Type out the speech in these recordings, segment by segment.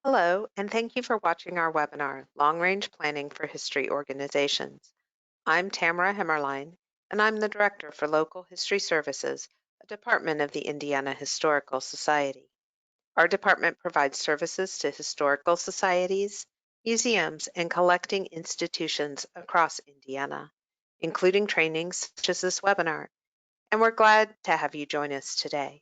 Hello, and thank you for watching our webinar, Long Range Planning for History Organizations. I'm Tamara Hemmerlein, and I'm the Director for Local History Services, a department of the Indiana Historical Society. Our department provides services to historical societies, museums, and collecting institutions across Indiana, including trainings such as this webinar, and we're glad to have you join us today.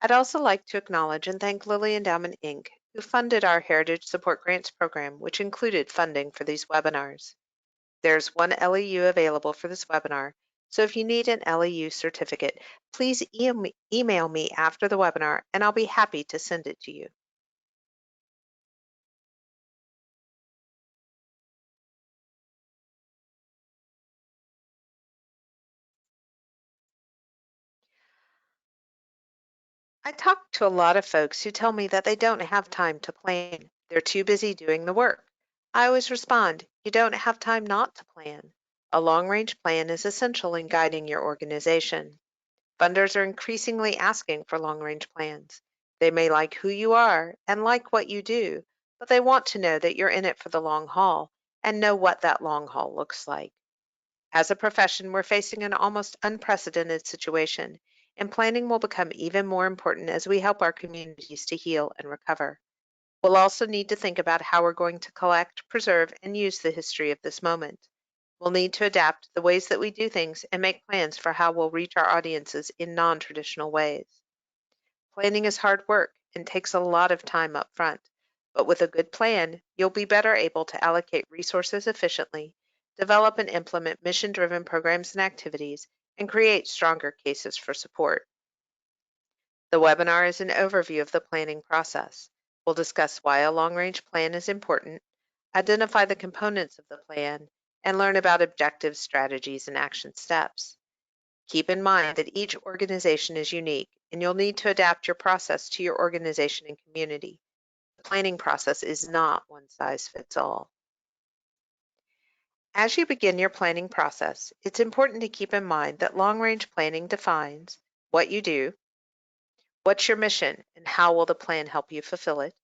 I'd also like to acknowledge and thank Lilly Endowment, Inc., who funded our Heritage Support Grants program, which included funding for these webinars. There's one LEU available for this webinar, so if you need an LEU certificate, please email me after the webinar and I'll be happy to send it to you. I talk to a lot of folks who tell me that they don't have time to plan. They're too busy doing the work. I always respond, you don't have time not to plan. A long-range plan is essential in guiding your organization. Funders are increasingly asking for long-range plans. They may like who you are and like what you do, but they want to know that you're in it for the long haul and know what that long haul looks like. As a profession, we're facing an almost unprecedented situation, and planning will become even more important as we help our communities to heal and recover. We'll also need to think about how we're going to collect, preserve, and use the history of this moment. We'll need to adapt the ways that we do things and make plans for how we'll reach our audiences in non-traditional ways. Planning is hard work and takes a lot of time up front, but with a good plan, you'll be better able to allocate resources efficiently, develop and implement mission-driven programs and activities, and create stronger cases for support. The webinar is an overview of the planning process. We'll discuss why a long-range plan is important, identify the components of the plan, and learn about objectives, strategies, and action steps. Keep in mind that each organization is unique, and you'll need to adapt your process to your organization and community. The planning process is not one size fits all. As you begin your planning process, it's important to keep in mind that long-range planning defines what you do, what's your mission, and how will the plan help you fulfill it,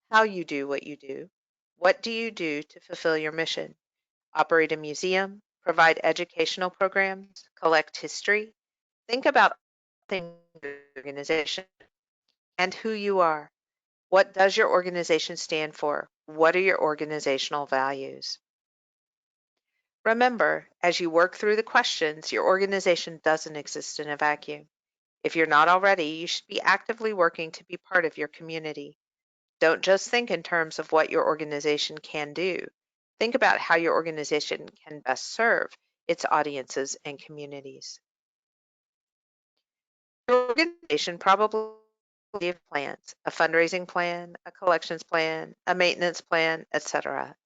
how you do what do you do to fulfill your mission, operate a museum, provide educational programs, collect history. Think about things organization and who you are. What does your organization stand for? What are your organizational values? Remember, as you work through the questions, your organization doesn't exist in a vacuum. If you're not already, you should be actively working to be part of your community. Don't just think in terms of what your organization can do. Think about how your organization can best serve its audiences and communities. Your organization probably have plans, a fundraising plan, a collections plan, a maintenance plan, etc.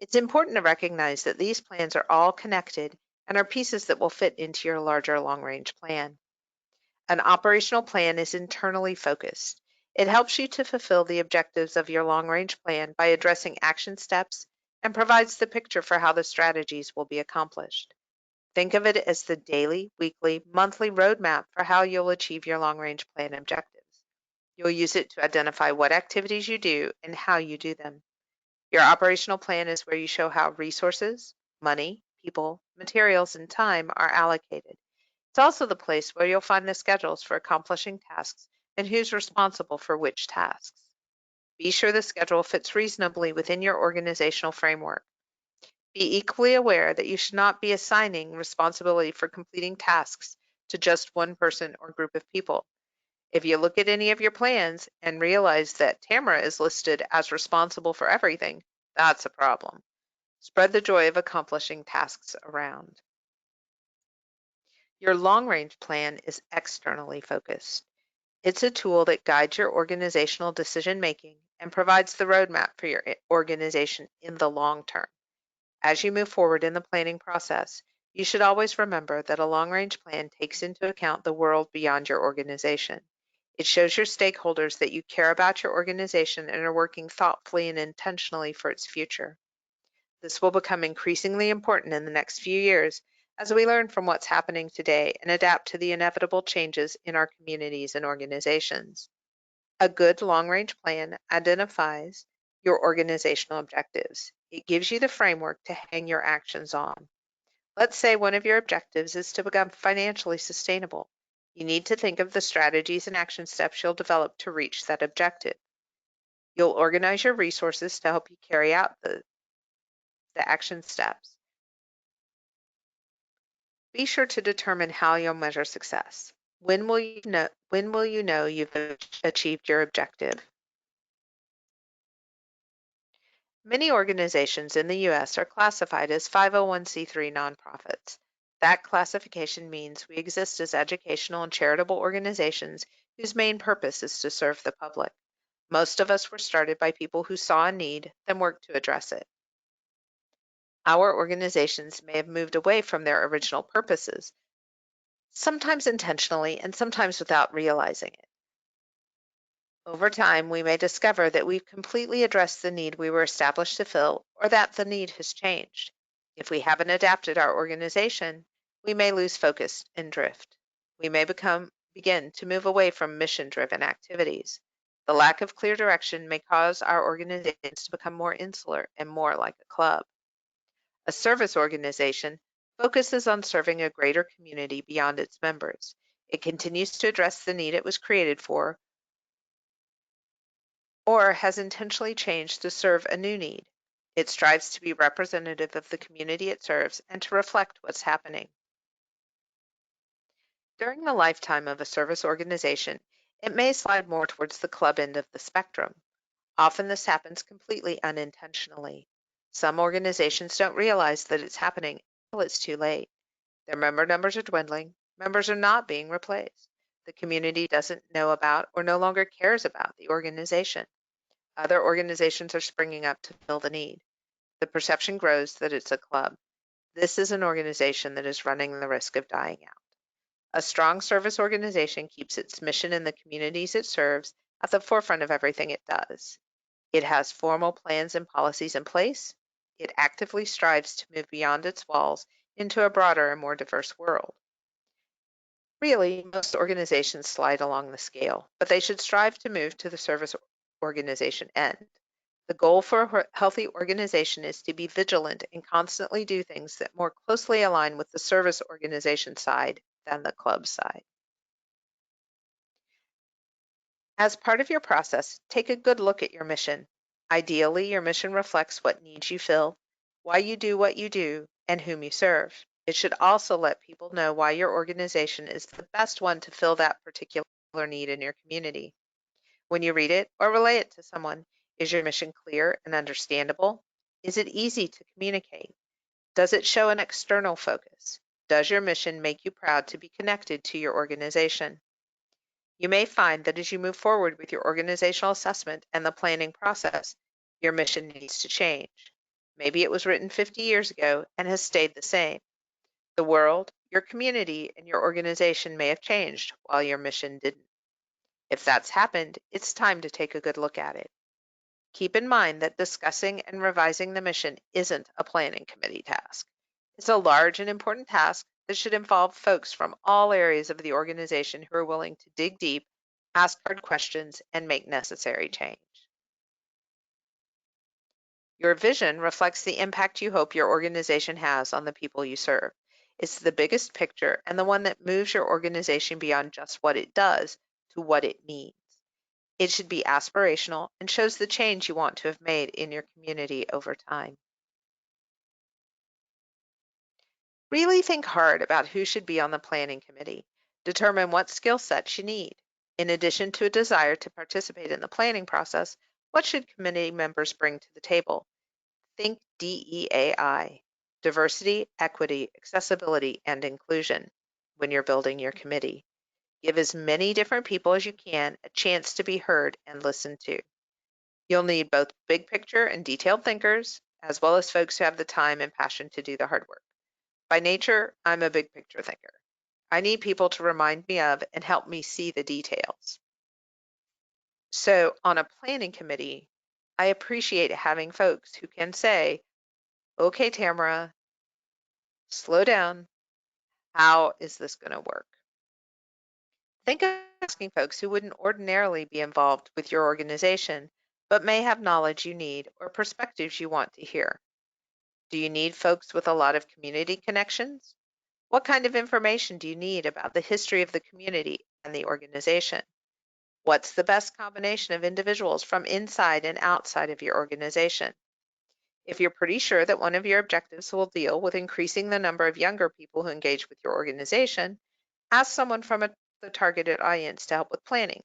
It's important to recognize that these plans are all connected and are pieces that will fit into your larger long-range plan. An operational plan is internally focused. It helps you to fulfill the objectives of your long-range plan by addressing action steps and provides the picture for how the strategies will be accomplished. Think of it as the daily, weekly, monthly roadmap for how you'll achieve your long-range plan objectives. You'll use it to identify what activities you do and how you do them. Your operational plan is where you show how resources, money, people, materials, and time are allocated. It's also the place where you'll find the schedules for accomplishing tasks and who's responsible for which tasks. Be sure the schedule fits reasonably within your organizational framework. Be equally aware that you should not be assigning responsibility for completing tasks to just one person or group of people. If you look at any of your plans and realize that Tamara is listed as responsible for everything, that's a problem. Spread the joy of accomplishing tasks around. Your long-range plan is externally focused. It's a tool that guides your organizational decision-making and provides the roadmap for your organization in the long term. As you move forward in the planning process, you should always remember that a long-range plan takes into account the world beyond your organization. It shows your stakeholders that you care about your organization and are working thoughtfully and intentionally for its future. This will become increasingly important in the next few years as we learn from what's happening today and adapt to the inevitable changes in our communities and organizations. A good long-range plan identifies your organizational objectives. It gives you the framework to hang your actions on. Let's say one of your objectives is to become financially sustainable. You need to think of the strategies and action steps you'll develop to reach that objective. You'll organize your resources to help you carry out the action steps. Be sure to determine how you'll measure success. When will you know you've achieved your objective? Many organizations in the U.S. are classified as 501c3 nonprofits. That classification means we exist as educational and charitable organizations whose main purpose is to serve the public. Most of us were started by people who saw a need, then worked to address it. Our organizations may have moved away from their original purposes, sometimes intentionally and sometimes without realizing it. Over time, we may discover that we've completely addressed the need we were established to fill, or that the need has changed. If we haven't adapted our organization, we may lose focus and drift. We may begin to move away from mission-driven activities. The lack of clear direction may cause our organizations to become more insular and more like a club. A service organization focuses on serving a greater community beyond its members. It continues to address the need it was created for, or has intentionally changed to serve a new need. It strives to be representative of the community it serves and to reflect what's happening. During the lifetime of a service organization, it may slide more towards the club end of the spectrum. Often this happens completely unintentionally. Some organizations don't realize that it's happening until it's too late. Their member numbers are dwindling, members are not being replaced. The community doesn't know about or no longer cares about the organization. Other organizations are springing up to fill the need. The perception grows that it's a club. This is an organization that is running the risk of dying out. A strong service organization keeps its mission and the communities it serves at the forefront of everything it does. It has formal plans and policies in place. It actively strives to move beyond its walls into a broader and more diverse world. Really, most organizations slide along the scale, but they should strive to move to the service organization end. The goal for a healthy organization is to be vigilant and constantly do things that more closely align with the service organization side than the club side. As part of your process, take a good look at your mission. Ideally, your mission reflects what needs you fill, why you do what you do, and whom you serve. It should also let people know why your organization is the best one to fill that particular need in your community. When you read it or relay it to someone, is your mission clear and understandable? Is it easy to communicate? Does it show an external focus? Does your mission make you proud to be connected to your organization? You may find that as you move forward with your organizational assessment and the planning process, your mission needs to change. Maybe it was written 50 years ago and has stayed the same. The world, your community, and your organization may have changed while your mission didn't. If that's happened, it's time to take a good look at it. Keep in mind that discussing and revising the mission isn't a planning committee task. It's a large and important task that should involve folks from all areas of the organization who are willing to dig deep, ask hard questions, and make necessary change. Your vision reflects the impact you hope your organization has on the people you serve. It's the biggest picture and the one that moves your organization beyond just what it does to what it means. It should be aspirational and shows the change you want to have made in your community over time. Really think hard about who should be on the planning committee. Determine what skill sets you need. In addition to a desire to participate in the planning process, what should committee members bring to the table? Think DEAI, diversity, equity, accessibility, and inclusion when you're building your committee. Give as many different people as you can a chance to be heard and listened to. You'll need both big picture and detailed thinkers, as well as folks who have the time and passion to do the hard work. By nature, I'm a big picture thinker. I need people to remind me of and help me see the details. So on a planning committee, I appreciate having folks who can say, okay, Tamara, slow down. How is this going to work? Think of asking folks who wouldn't ordinarily be involved with your organization, but may have knowledge you need or perspectives you want to hear. Do you need folks with a lot of community connections? What kind of information do you need about the history of the community and the organization? What's the best combination of individuals from inside and outside of your organization? If you're pretty sure that one of your objectives will deal with increasing the number of younger people who engage with your organization, ask someone from the targeted audience to help with planning.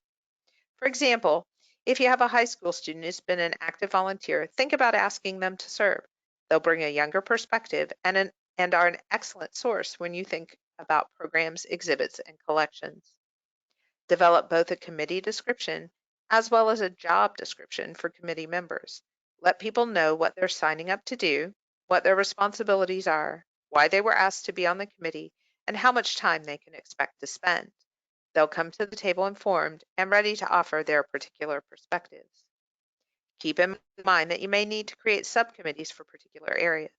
For example, if you have a high school student who's been an active volunteer, think about asking them to serve. They'll bring a younger perspective and are an excellent source when you think about programs, exhibits, and collections. Develop both a committee description as well as a job description for committee members. Let people know what they're signing up to do, what their responsibilities are, why they were asked to be on the committee, and how much time they can expect to spend. They'll come to the table informed and ready to offer their particular perspectives. Keep in mind that you may need to create subcommittees for particular areas.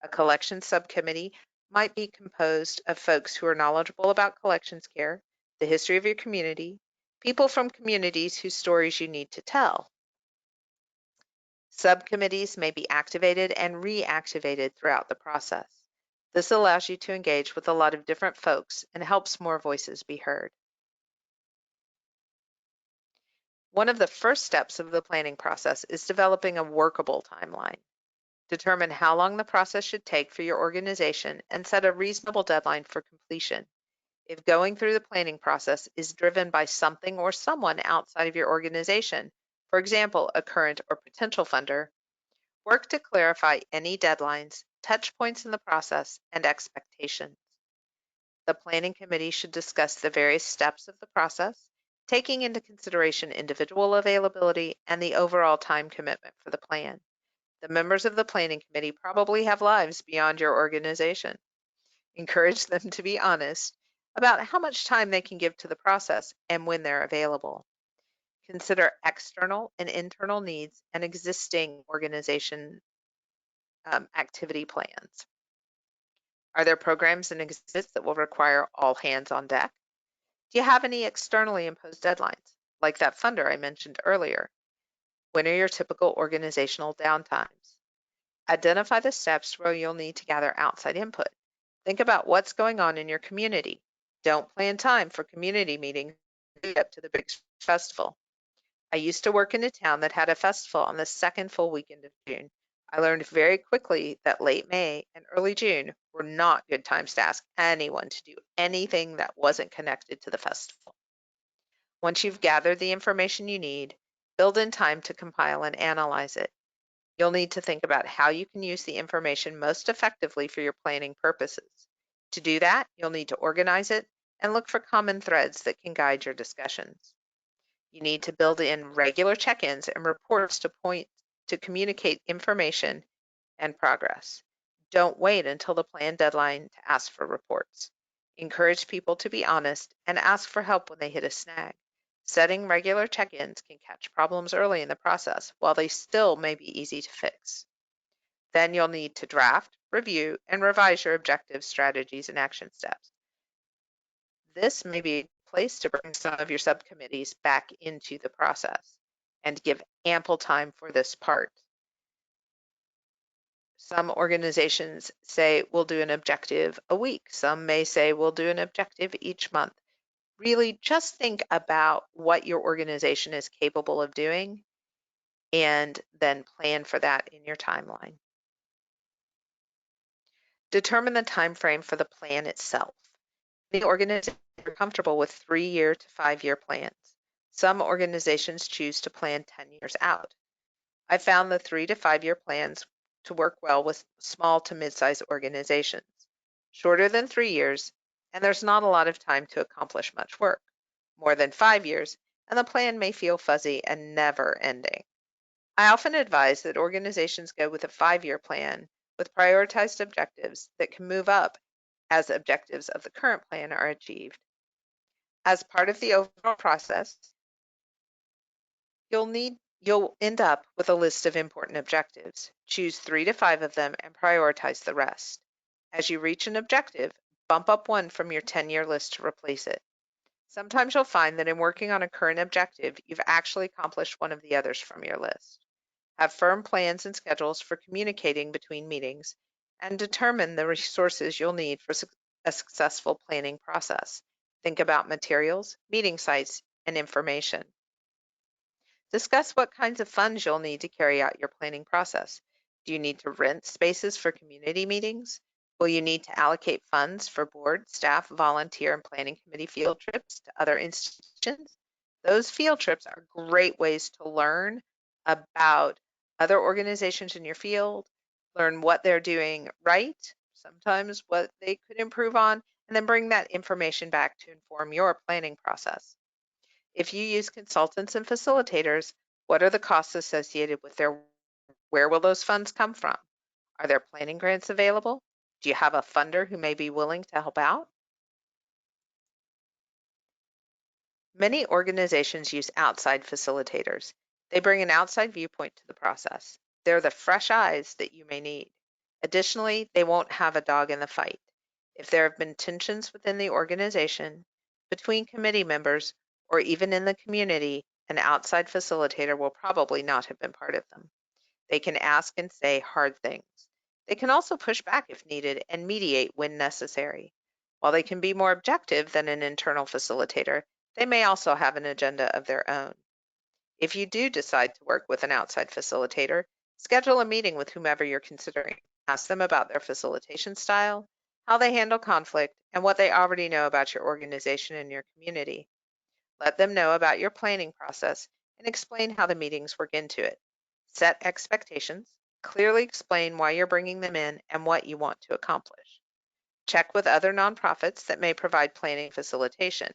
A collections subcommittee might be composed of folks who are knowledgeable about collections care, the history of your community, people from communities whose stories you need to tell. Subcommittees may be activated and reactivated throughout the process. This allows you to engage with a lot of different folks and helps more voices be heard. One of the first steps of the planning process is developing a workable timeline. Determine how long the process should take for your organization and set a reasonable deadline for completion. If going through the planning process is driven by something or someone outside of your organization, for example, a current or potential funder, work to clarify any deadlines, touch points in the process, and expectations. The planning committee should discuss the various steps of the process, taking into consideration individual availability and the overall time commitment for the plan. The members of the planning committee probably have lives beyond your organization. Encourage them to be honest about how much time they can give to the process and when they're available. Consider external and internal needs and existing organization activity plans. Are there programs and exhibits that will require all hands on deck? Do you have any externally imposed deadlines, like that funder I mentioned earlier? When are your typical organizational downtimes? Identify the steps where you'll need to gather outside input. Think about what's going on in your community. Don't plan time for community meetings up to the big festival. I used to work in a town that had a festival on the second full weekend of June. I learned very quickly that late May and early June were not good times to ask anyone to do anything that wasn't connected to the festival. Once you've gathered the information you need, build in time to compile and analyze it. You'll need to think about how you can use the information most effectively for your planning purposes. To do that, you'll need to organize it and look for common threads that can guide your discussions. You need to build in regular check-ins and reports to communicate information and progress. Don't wait until the planned deadline to ask for reports. Encourage people to be honest and ask for help when they hit a snag. Setting regular check-ins can catch problems early in the process, while they still may be easy to fix. Then you'll need to draft, review, and revise your objectives, strategies, and action steps. This may be a place to bring some of your subcommittees back into the process and give ample time for this part. Some organizations say we'll do an objective a week. Some may say we'll do an objective each month. Really just think about what your organization is capable of doing and then plan for that in your timeline. Determine the time frame for the plan itself. The organizations are comfortable with 3-year to 5-year plans. Some organizations choose to plan 10 years out. I found the 3 to 5-year plans to work well with small to mid-sized organizations. Shorter than 3 years, and there's not a lot of time to accomplish much work. More than 5 years, and the plan may feel fuzzy and never ending. I often advise that organizations go with a 5-year plan with prioritized objectives that can move up as objectives of the current plan are achieved. As part of the overall process, you'll end up with a list of important objectives. Choose 3 to 5 of them and prioritize the rest. As you reach an objective, bump up one from your 10-year list to replace it. Sometimes you'll find that in working on a current objective, you've actually accomplished one of the others from your list. Have firm plans and schedules for communicating between meetings, and determine the resources you'll need for a successful planning process. Think about materials, meeting sites, and information. Discuss what kinds of funds you'll need to carry out your planning process. Do you need to rent spaces for community meetings? Will you need to allocate funds for board, staff, volunteer, and planning committee field trips to other institutions? Those field trips are great ways to learn about other organizations in your field, learn what they're doing right, sometimes what they could improve on, and then bring that information back to inform your planning process. If you use consultants and facilitators, what are the costs associated with their where will those funds come from? Are there planning grants available? Do you have a funder who may be willing to help out? Many organizations use outside facilitators. They bring an outside viewpoint to the process. They're the fresh eyes that you may need. Additionally, they won't have a dog in the fight. If there have been tensions within the organization, between committee members, or even in the community, an outside facilitator will probably not have been part of them. They can ask and say hard things. They can also push back if needed and mediate when necessary. While they can be more objective than an internal facilitator, they may also have an agenda of their own. If you do decide to work with an outside facilitator, schedule a meeting with whomever you're considering. Ask them about their facilitation style, how they handle conflict, and what they already know about your organization and your community. Let them know about your planning process and explain how the meetings work into it. Set expectations, clearly explain why you're bringing them in and what you want to accomplish. Check with other nonprofits that may provide planning facilitation.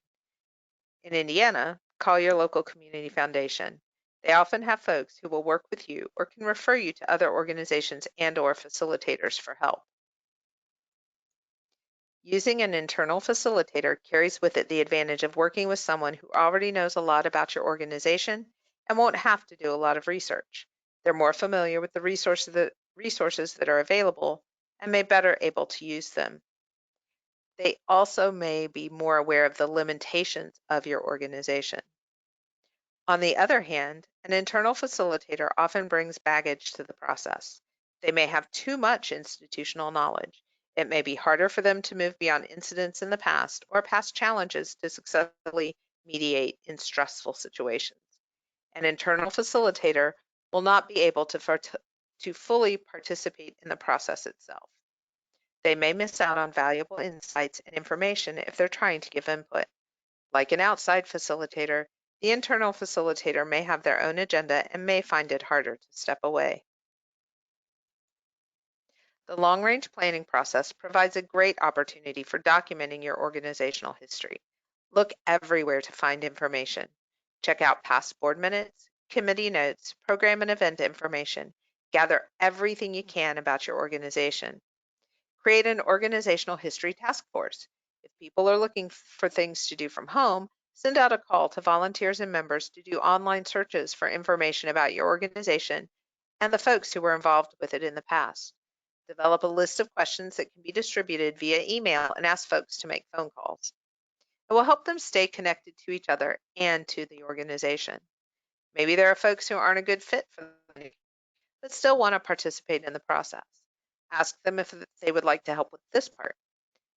In Indiana, call your local community foundation. They often have folks who will work with you or can refer you to other organizations and/or facilitators for help. Using an internal facilitator carries with it the advantage of working with someone who already knows a lot about your organization and won't have to do a lot of research. They're more familiar with the resources that are available and may better able to use them. They also may be more aware of the limitations of your organization. On the other hand, an internal facilitator often brings baggage to the process. They may have too much institutional knowledge. It may be harder for them to move beyond incidents in the past or past challenges to successfully mediate in stressful situations. An internal facilitator will not be able to fully participate in the process itself. They may miss out on valuable insights and information if they're trying to give input. Like an outside facilitator, the internal facilitator may have their own agenda and may find it harder to step away. The long-range planning process provides a great opportunity for documenting your organizational history. Look everywhere to find information. Check out past board minutes, committee notes, program and event information. Gather everything you can about your organization. Create an organizational history task force. If people are looking for things to do from home, send out a call to volunteers and members to do online searches for information about your organization and the folks who were involved with it in the past. Develop a list of questions that can be distributed via email and ask folks to make phone calls. It will help them stay connected to each other and to the organization. Maybe there are folks who aren't a good fit for the but still want to participate in the process. Ask them if they would like to help with this part.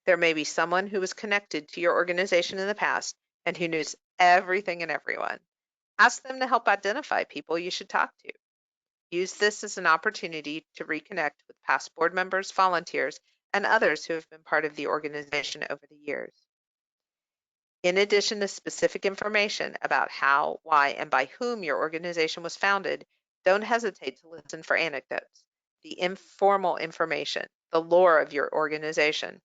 There may be someone who was connected to your organization in the past and who knows everything and everyone. Ask them to help identify people you should talk to. Use this as an opportunity to reconnect with past board members, volunteers, and others who have been part of the organization over the years. In addition to specific information about how, why, and by whom your organization was founded, don't hesitate to listen for anecdotes, the informal information, the lore of your organization.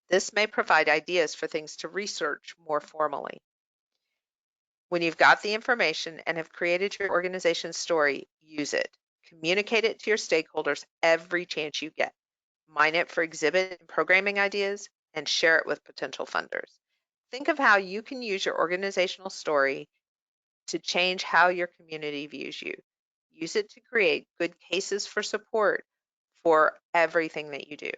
This may provide ideas for things to research more formally. When you've got the information and have created your organization's story, use it. Communicate it to your stakeholders every chance you get. Mine it for exhibit and programming ideas and share it with potential funders. Think of how you can use your organizational story to change how your community views you. Use it to create good cases for support for everything that you do.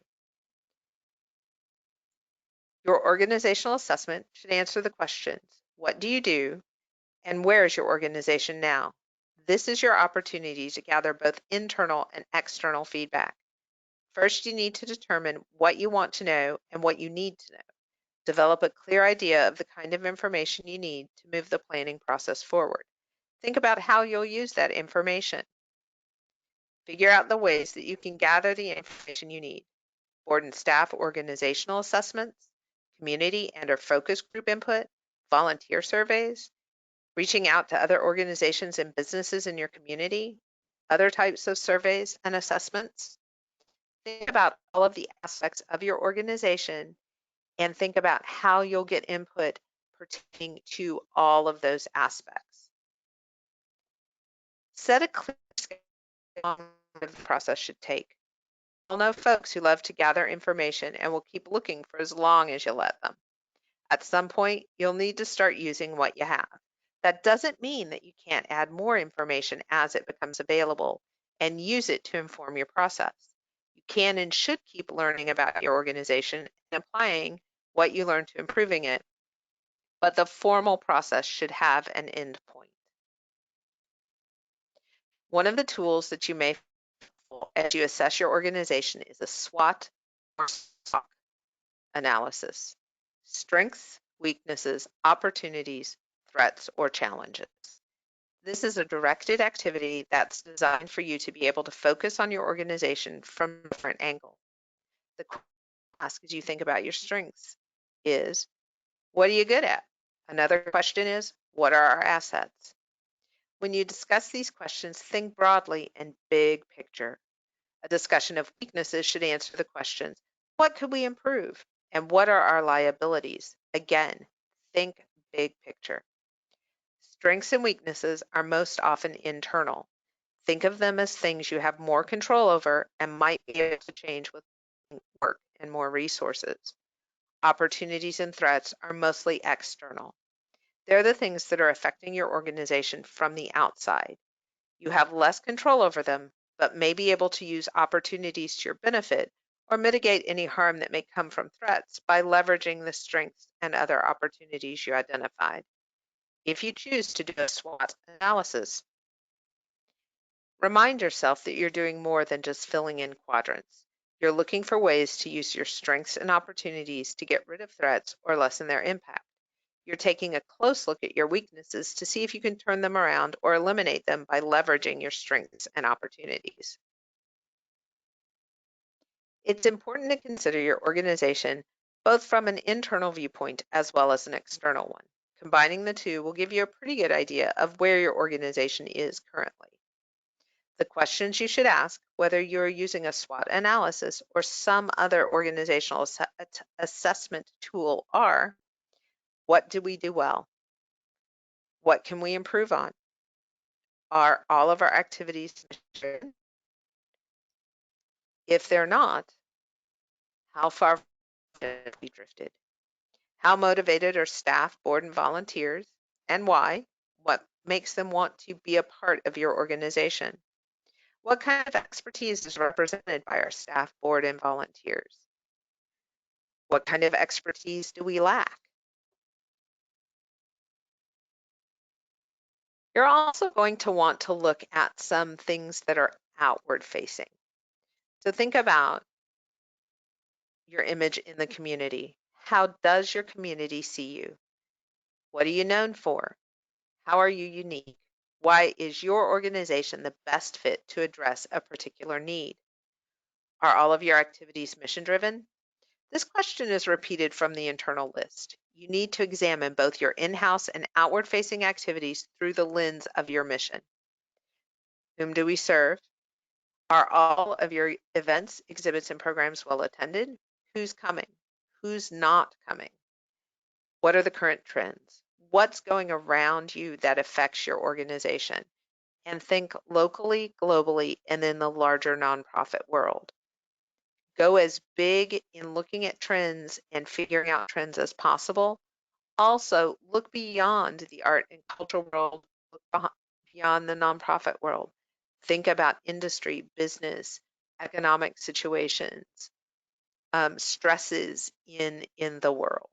Your organizational assessment should answer the questions, what do you do, and where is your organization now? This is your opportunity to gather both internal and external feedback. First, you need to determine what you want to know and what you need to know. Develop a clear idea of the kind of information you need to move the planning process forward. Think about how you'll use that information. Figure out the ways that you can gather the information you need. Board and staff organizational assessments, community and/or focus group input, volunteer surveys, reaching out to other organizations and businesses in your community, other types of surveys and assessments. Think about all of the aspects of your organization and think about how you'll get input pertaining to all of those aspects. Set a clear schedule how long the process should take. You'll know folks who love to gather information and will keep looking for as long as you let them. At some point, you'll need to start using what you have. That doesn't mean that you can't add more information as it becomes available and use it to inform your process. You can and should keep learning about your organization and applying what you learn to improving it, but the formal process should have an end point. One of the tools that you may as you assess your organization is a SWOT or SWOT analysis: strengths, weaknesses, opportunities, threats, or challenges. This is a directed activity that's designed for you to be able to focus on your organization from a different angle. The question to ask as you think about your strengths is, what are you good at? Another question is, what are our assets? When you discuss these questions, think broadly and big picture. A discussion of weaknesses should answer the questions, what could we improve? And what are our liabilities? Again, think big picture. Strengths and weaknesses are most often internal. Think of them as things you have more control over and might be able to change with work and more resources. Opportunities and threats are mostly external. They're the things that are affecting your organization from the outside. You have less control over them, but may be able to use opportunities to your benefit or mitigate any harm that may come from threats by leveraging the strengths and other opportunities you identified. If you choose to do a SWOT analysis, remind yourself that you're doing more than just filling in quadrants. You're looking for ways to use your strengths and opportunities to get rid of threats or lessen their impact. You're taking a close look at your weaknesses to see if you can turn them around or eliminate them by leveraging your strengths and opportunities. It's important to consider your organization both from an internal viewpoint as well as an external one. Combining the two will give you a pretty good idea of where your organization is currently. The questions you should ask, whether you're using a SWOT analysis or some other organizational assessment tool, are: what do we do well? What can we improve on? Are all of our activities measured? If they're not, how far have we drifted? How motivated are staff, board, and volunteers, and why? What makes them want to be a part of your organization? What kind of expertise is represented by our staff, board, and volunteers? What kind of expertise do we lack? You're also going to want to look at some things that are outward facing. So think about your image in the community. How does your community see you? What are you known for? How are you unique? Why is your organization the best fit to address a particular need? Are all of your activities mission driven? This question is repeated from the internal list. You need to examine both your in-house and outward-facing activities through the lens of your mission. Whom do we serve? Are all of your events, exhibits, and programs well attended? Who's coming? Who's not coming? What are the current trends? What's going around you that affects your organization? And think locally, globally, and in the larger nonprofit world. Go as big in looking at trends and figuring out trends as possible. Also, look beyond the art and cultural world, look beyond the nonprofit world. Think about industry, business, economic situations. stresses in the world.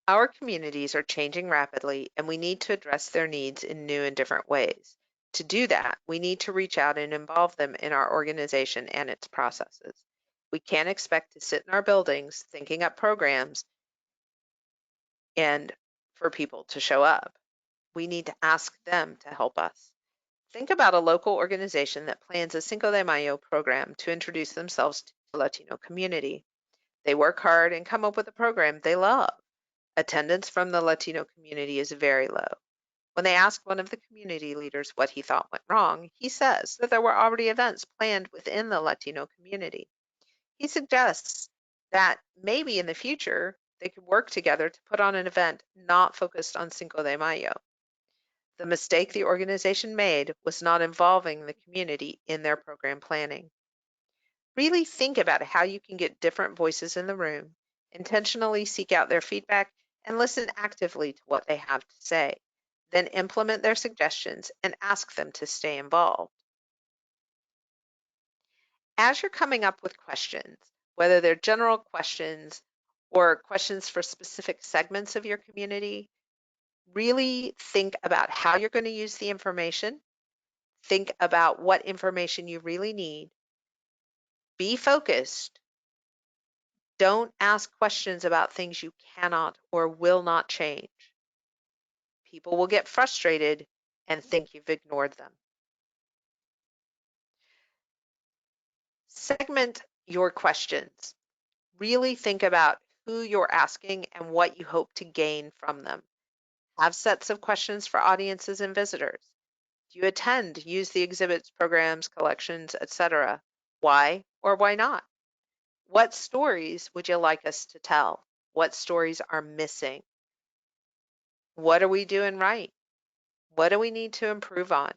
Our communities are changing rapidly, and we need to address their needs in new and different ways. To do that, we need to reach out and involve them in our organization and its processes. We can't expect to sit in our buildings thinking up programs and for people to show up. We need to ask them to help us. Think about a local organization that plans a Cinco de Mayo program to introduce themselves to the Latino community. They work hard and come up with a program they love. Attendance from the Latino community is very low. When they asked one of the community leaders what he thought went wrong, he says that there were already events planned within the Latino community. He suggests that maybe in the future they could work together to put on an event not focused on Cinco de Mayo. The mistake the organization made was not involving the community in their program planning. Really think about how you can get different voices in the room, intentionally seek out their feedback, and listen actively to what they have to say. Then implement their suggestions and ask them to stay involved. As you're coming up with questions, whether they're general questions or questions for specific segments of your community, really think about how you're going to use the information. Think about what information you really need. Be focused. Don't ask questions about things you cannot or will not change. People will get frustrated and think you've ignored them. Segment your questions. Really think about who you're asking and what you hope to gain from them. Have sets of questions for audiences and visitors. Do you attend, use the exhibits, programs, collections, etc.? Why or why not? What stories would you like us to tell? What stories are missing? What are we doing right? What do we need to improve on?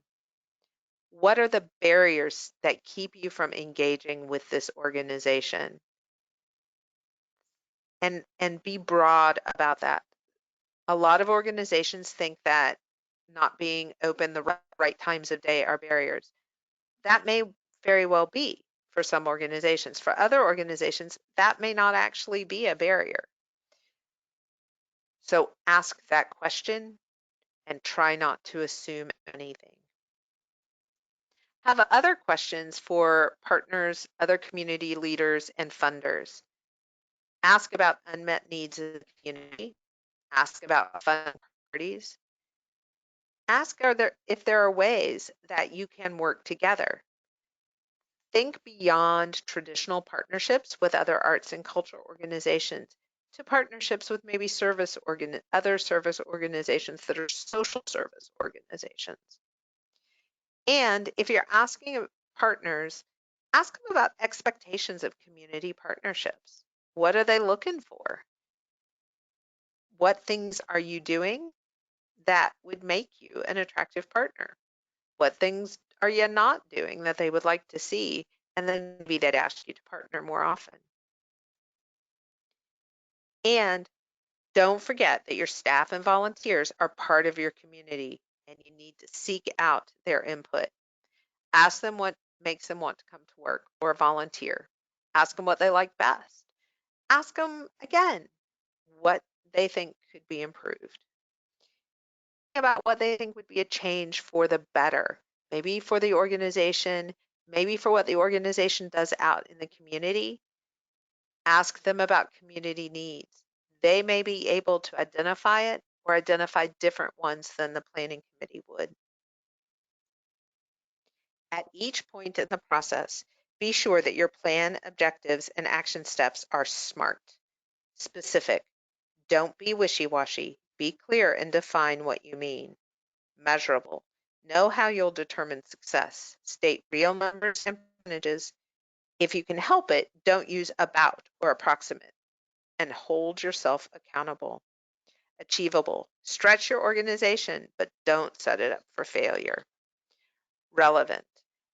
What are the barriers that keep you from engaging with this organization? And be broad about that. A lot of organizations think that not being open the right times of day are barriers. That may very well be for some organizations. For other organizations, that may not actually be a barrier. So ask that question and try not to assume anything. Have other questions for partners, other community leaders, and funders. Ask about unmet needs of the community. Ask about fund priorities. Ask if there are ways that you can work together. Think beyond traditional partnerships with other arts and cultural organizations to partnerships with maybe other service organizations that are social service organizations. And if you're asking partners, ask them about expectations of community partnerships. What are they looking for? What things are you doing that would make you an attractive partner? What things are you not doing that they would like to see? And then maybe they'd ask you to partner more often. And don't forget that your staff and volunteers are part of your community and you need to seek out their input. Ask them what makes them want to come to work or volunteer. Ask them what they like best. Ask them again what they think could be improved. About what they think would be a change for the better, maybe for the organization, maybe for what the organization does out in the community. Ask them about community needs. They may be able to identify it or identify different ones than the planning committee would. At each point in the process, be sure that your plan, objectives, and action steps are SMART, specific. Don't be wishy-washy. Be clear and define what you mean. Measurable. Know how you'll determine success. State real numbers and percentages. If you can help it, don't use about or approximate. And hold yourself accountable. Achievable. Stretch your organization, but don't set it up for failure. Relevant.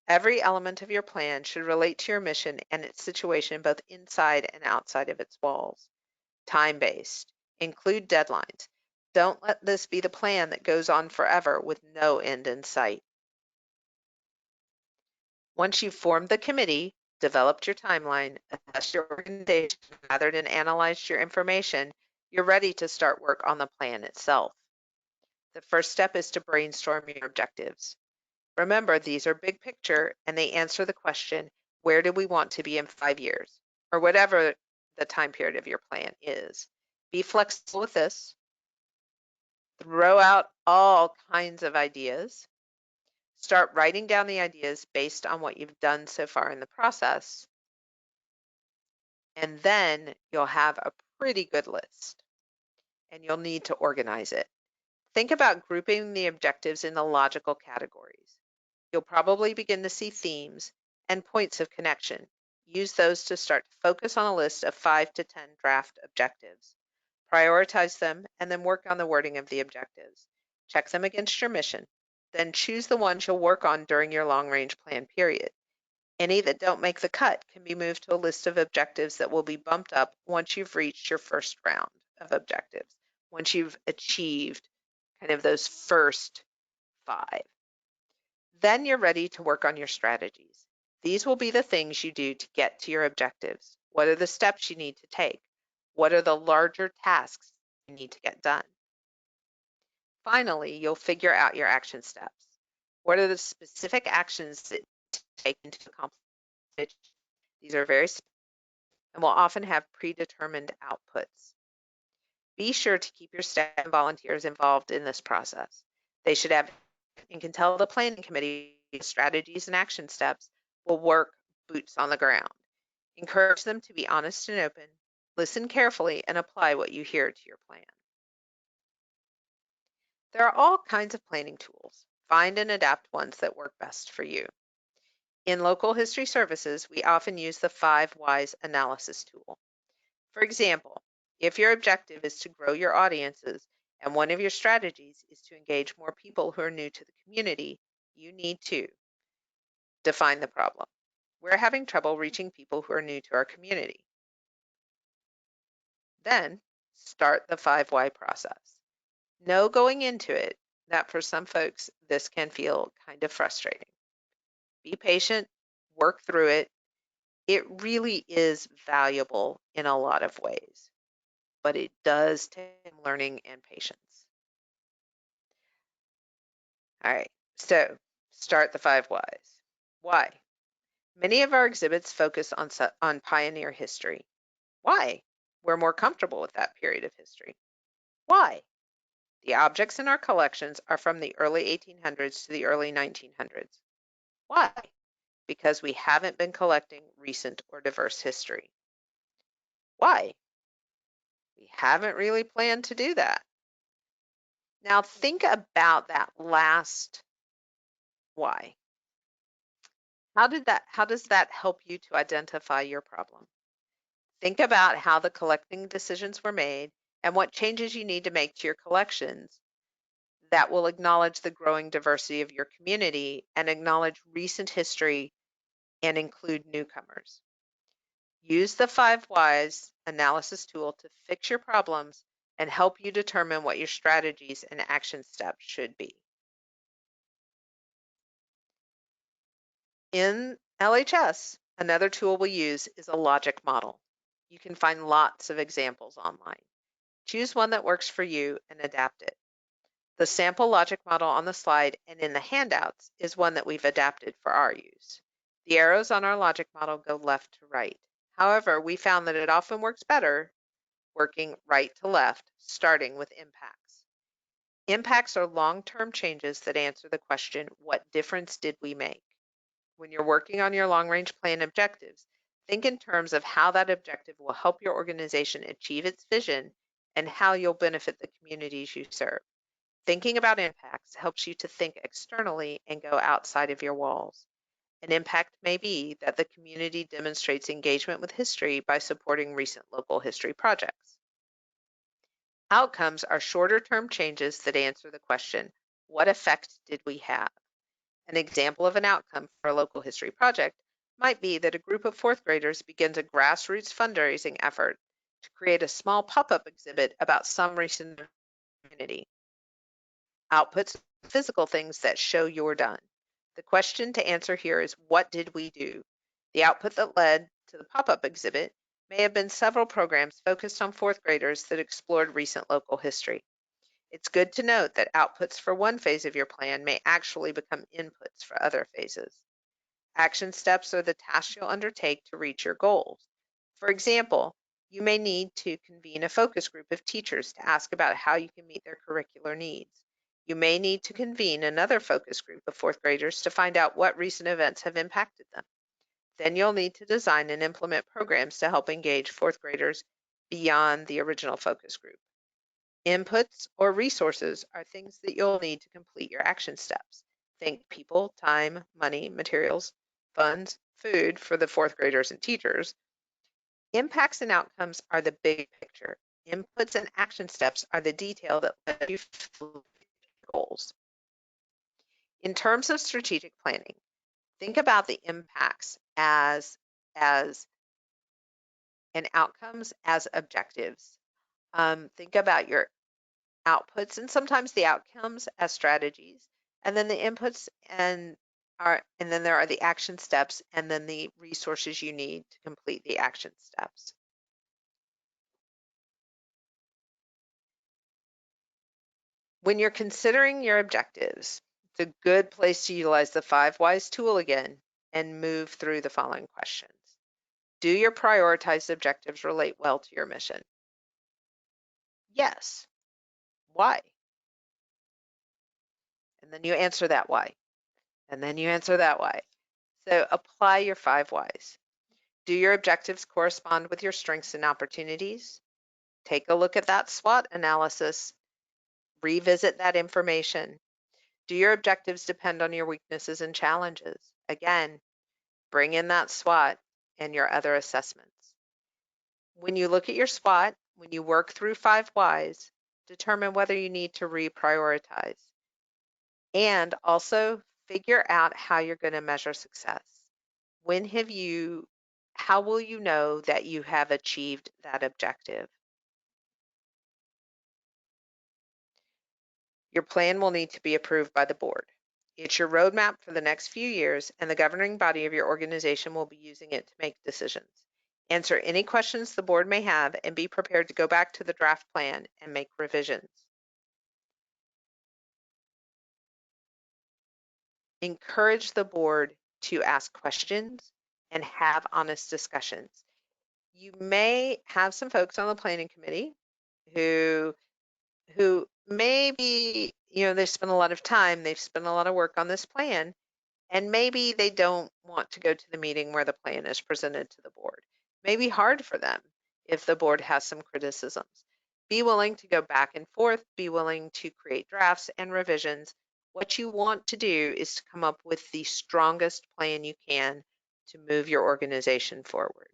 Every element of your plan should relate to your mission and its situation both inside and outside of its walls. Time-based. Include deadlines. Don't let this be the plan that goes on forever with no end in sight. Once you've formed the committee, developed your timeline, assessed your organization, gathered and analyzed your information, you're ready to start work on the plan itself. The first step is to brainstorm your objectives. Remember, these are big picture and they answer the question, where do we want to be in 5 years? Or whatever the time period of your plan is. Be flexible with this. Throw out all kinds of ideas. Start writing down the ideas based on what you've done so far in the process. And then you'll have a pretty good list and you'll need to organize it. Think about grouping the objectives into logical categories. You'll probably begin to see themes and points of connection. Use those to start to focus on a list of 5 to 10 draft objectives. Prioritize them and then work on the wording of the objectives. Check them against your mission. Then choose the ones you'll work on during your long-range plan period. Any that don't make the cut can be moved to a list of objectives that will be bumped up once you've reached your first round of objectives, once you've achieved kind of those first 5. Then you're ready to work on your strategies. These will be the things you do to get to your objectives. What are the steps you need to take? What are the larger tasks you need to get done? Finally, you'll figure out your action steps. What are the specific actions that take to accomplish? These are very specific and will often have predetermined outputs. Be sure to keep your staff and volunteers involved in this process. They should have and can tell the planning committee strategies and action steps will work boots on the ground. Encourage them to be honest and open, listen carefully, and apply what you hear to your plan. There are all kinds of planning tools. Find and adapt ones that work best for you. In local history services, we often use the 5 Whys analysis tool. For example, if your objective is to grow your audiences and one of your strategies is to engage more people who are new to the community, you need to define the problem. We're having trouble reaching people who are new to our community. Then start the 5 Why process. Know going into it that for some folks, this can feel kind of frustrating. Be patient, work through it. It really is valuable in a lot of ways, but it does take learning and patience. All right, so start the 5 Whys. Why? Many of our exhibits focus on pioneer history. Why? We're more comfortable with that period of history. Why? The objects in our collections are from the early 1800s to the early 1900s. Why? Because we haven't been collecting recent or diverse history. Why? We haven't really planned to do that. Now think about that last why. How does that help you to identify your problem? Think about how the collecting decisions were made and what changes you need to make to your collections that will acknowledge the growing diversity of your community and acknowledge recent history and include newcomers. Use the 5 Whys analysis tool to fix your problems and help you determine what your strategies and action steps should be. In LHS, another tool we use is a logic model. You can find lots of examples online. Choose one that works for you and adapt it. The sample logic model on the slide and in the handouts is one that we've adapted for our use. The arrows on our logic model go left to right. However, we found that it often works better working right to left, starting with impacts. Impacts are long-term changes that answer the question, what difference did we make? When you're working on your long-range plan objectives, think in terms of how that objective will help your organization achieve its vision and how you'll benefit the communities you serve. Thinking about impacts helps you to think externally and go outside of your walls. An impact may be that the community demonstrates engagement with history by supporting recent local history projects. Outcomes are shorter-term changes that answer the question, what effect did we have? An example of an outcome for a local history project might be that a group of 4th graders begins a grassroots fundraising effort to create a small pop-up exhibit about some recent community. Outputs are physical things that show you're done. The question to answer here is, what did we do? The output that led to the pop-up exhibit may have been several programs focused on fourth graders that explored recent local history. It's good to note that outputs for one phase of your plan may actually become inputs for other phases. Action steps are the tasks you'll undertake to reach your goals. For example, you may need to convene a focus group of teachers to ask about how you can meet their curricular needs. You may need to convene another focus group of fourth graders to find out what recent events have impacted them. Then you'll need to design and implement programs to help engage fourth graders beyond the original focus group. Inputs or resources are things that you'll need to complete your action steps. Think people, time, money, materials, funds, food for the fourth graders and teachers. Impacts and outcomes are the big picture. Inputs and action steps are the detail that let you fulfill your goals. In terms of strategic planning, think about the impacts as and outcomes as objectives. Think about your outputs and sometimes the outcomes as strategies, and then the inputs and then there are the action steps and then the resources you need to complete the action steps. When you're considering your objectives, it's a good place to utilize the 5 whys tool again and move through the following questions. Do your prioritized objectives relate well to your mission? Yes. Why? And then you answer that why. And then you answer that why. So apply your 5 whys. Do your objectives correspond with your strengths and opportunities? Take a look at that SWOT analysis. Revisit that information. Do your objectives depend on your weaknesses and challenges? Again, bring in that SWOT and your other assessments. When you look at your SWOT, when you work through 5 whys, determine whether you need to reprioritize. And also figure out how you're going to measure success. How will you know that you have achieved that objective? Your plan will need to be approved by the board. It's your roadmap for the next few years, and the governing body of your organization will be using it to make decisions. Answer any questions the board may have and be prepared to go back to the draft plan and make revisions. Encourage the board to ask questions and have honest discussions. You may have some folks on the planning committee who maybe, they've spent a lot of time, they've spent a lot of work on this plan, and maybe they don't want to go to the meeting where the plan is presented to the board. Maybe hard for them if the board has some criticisms. Be willing to go back and forth, be willing to create drafts and revisions. What you want to do is to come up with the strongest plan you can to move your organization forward.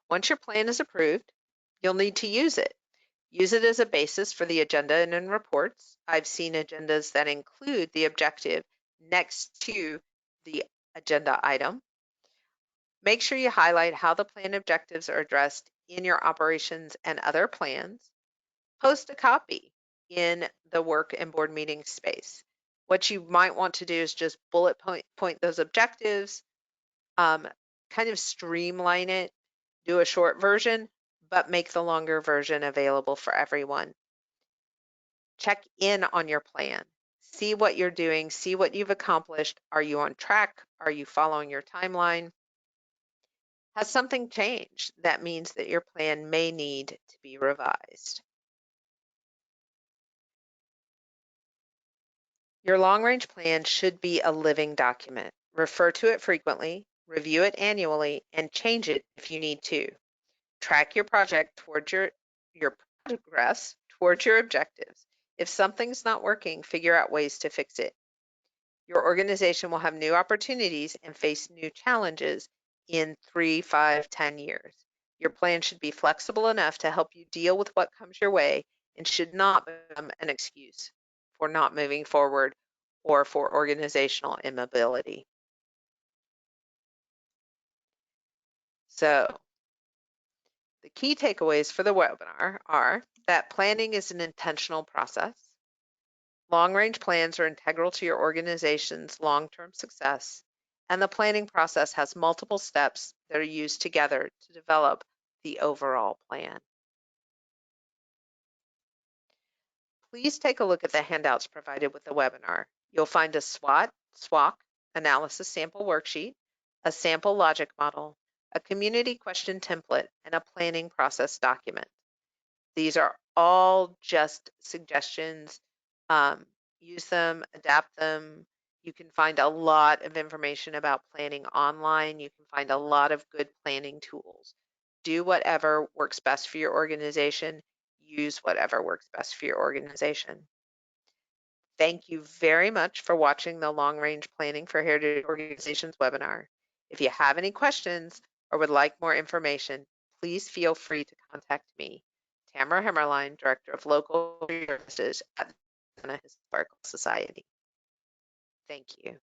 Once your plan is approved, you'll need to use it. Use it as a basis for the agenda and in reports. I've seen agendas that include the objective next to the agenda item. Make sure you highlight how the plan objectives are addressed in your operations and other plans. Post a copy in the work and board meeting space. What you might want to do is just bullet point those objectives, kind of streamline it, do a short version, but make the longer version available for everyone. Check in on your plan. See what you're doing, see what you've accomplished. Are you on track? Are you following your timeline? Has something changed? That means that your plan may need to be revised. Your long-range plan should be a living document. Refer to it frequently, review it annually, and change it if you need to. Track your project towards your progress towards your objectives. If something's not working, figure out ways to fix it. Your organization will have new opportunities and face new challenges in 3, 5, 10 years. Your plan should be flexible enough to help you deal with what comes your way and should not become an excuse for not moving forward or for organizational immobility. So, the key takeaways for the webinar are that planning is an intentional process. Long-range plans are integral to your organization's long-term success, and the planning process has multiple steps that are used together to develop the overall plan. Please take a look at the handouts provided with the webinar. You'll find a SWOT analysis sample worksheet, a sample logic model, a community question template, and a planning process document. These are all just suggestions. Use them, adapt them. You can find a lot of information about planning online. You can find a lot of good planning tools. Do whatever works best for your organization. Use whatever works best for your organization. Thank you very much for watching the Long Range Planning for Heritage Organizations webinar. If you have any questions or would like more information, please feel free to contact me, Tamara Hemmerlein, Director of Local Services at the Historical Society. Thank you.